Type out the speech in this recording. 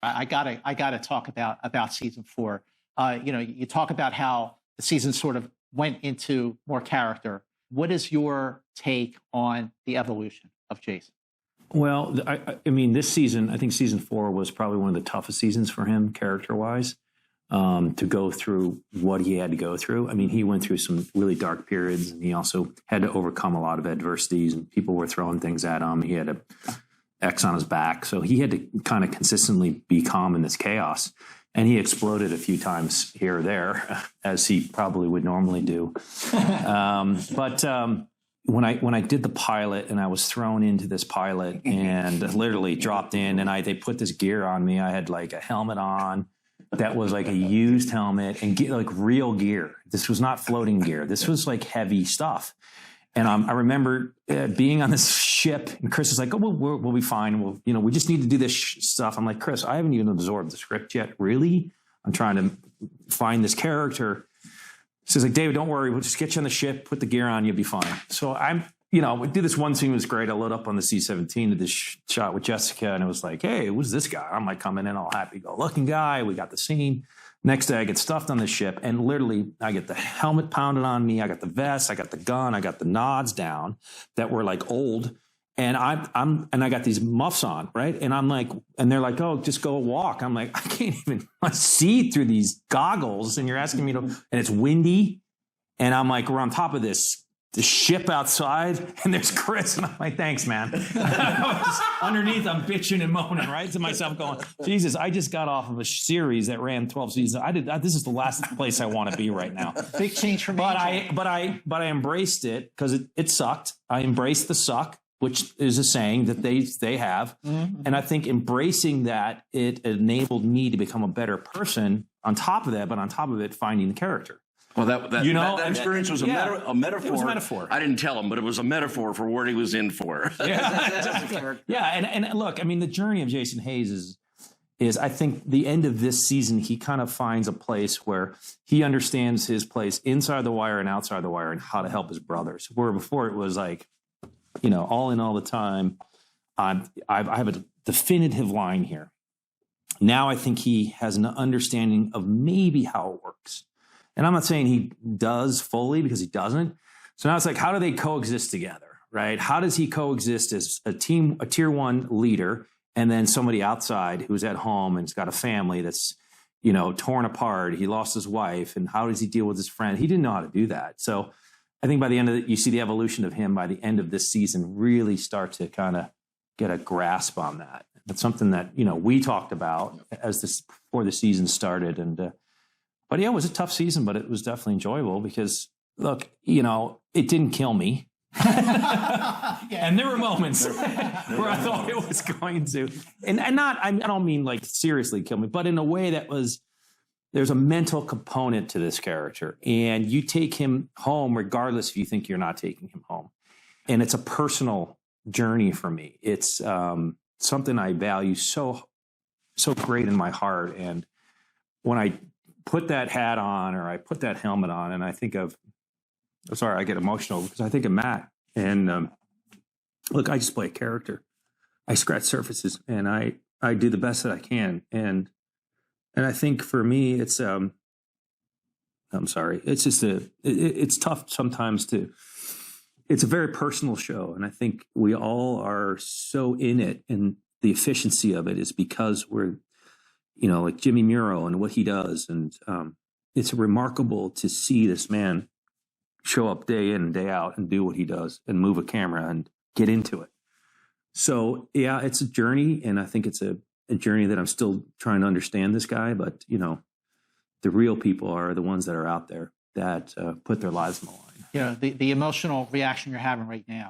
I gotta talk about season 4. You talk about how the season sort of went into more character. What is your take on the evolution of Jason? Well, I mean, this season, I think season 4 was probably one of the toughest seasons for him, character-wise, to go through what he had to go through. I mean, he went through some really dark periods, and he also had to overcome a lot of adversities, and people were throwing things at him. He had a X on his back, so he had to kind of consistently be calm in this chaos. And he exploded a few times here or there, as he probably would normally do. But when I did the pilot, and I was thrown into this pilot and literally dropped in, and they put this gear on me. I had like a helmet on that was like a used helmet and like real gear. This was not floating gear. This was like heavy stuff. And I remember being on this ship, and Chris is like, "Oh, we'll be fine. We just need to do this stuff." I'm like, "Chris, I haven't even absorbed the script yet. Really? I'm trying to find this character." So he's like, "David, don't worry. We'll just get you on the ship, put the gear on, you'll be fine." So we did this one scene, was great. I load up on the C-17 to this shot with Jessica, and it was like, "Hey, who's this guy?" I'm like coming in all happy-go-lucky guy. We got the scene. Next day, I get stuffed on the ship, and literally, I get the helmet pounded on me. I got the vest, I got the gun, I got the nods down that were like old, and I got these muffs on, right? And I'm like, and they're like, "Oh, just go walk." I'm like, I can't even see through these goggles, and you're asking me to, and it's windy, and I'm like, we're on top of the ship outside, and there's Chris, and I'm like, "Thanks, man." Just underneath, I'm bitching and moaning, right, to myself, going, "Jesus, I just got off of a series that ran 12 seasons. This is the last place I want to be right now." Big change for me. But I embraced it because it sucked. I embraced the suck, which is a saying that they have, and I think embracing that, it enabled me to become a better person. On top of it, finding the character. Well, that experience was a metaphor. It was a metaphor. I didn't tell him, but it was a metaphor for what he was in for. And look, I mean, the journey of Jason Hayes is I think the end of this season, he kind of finds a place where he understands his place inside the wire and outside the wire, and how to help his brothers. Where before it was like, all in all the time. I have a definitive line here. Now I think he has an understanding of maybe how it works. And I'm not saying he does fully, because he doesn't. So now it's like, how do they coexist together, right? How does he coexist as a tier 1 leader, and then somebody outside who's at home and has got a family that's, torn apart. He lost his wife, and how does he deal with his friend? He didn't know how to do that. So I think by the end of it, you see the evolution of him by the end of this season really start to kind of get a grasp on that. That's something that, we talked about before the season started. And, but yeah, it was a tough season, but it was definitely enjoyable because, look, it didn't kill me. And there were moments where I thought it was going to. And I don't mean like seriously kill me, but in a way that there's a mental component to this character. And you take him home regardless if you think you're not taking him home. And it's a personal journey for me. It's something I value so great in my heart. And when I put that hat on, or I put that helmet on, and I think of, I get emotional because I think of Matt. And look, I just play a character. I scratch surfaces, and I do the best that I can. And I think for me, it's it's just it's tough sometimes it's a very personal show, and I think we all are so in it, and the efficiency of it is because we're, like Jimmy Muro and what he does. And it's remarkable to see this man show up day in and day out and do what he does and move a camera and get into it. So, yeah, it's a journey, and I think it's a journey that I'm still trying to understand this guy. But, the real people are the ones that are out there that put their lives on the line. The emotional reaction you're having right now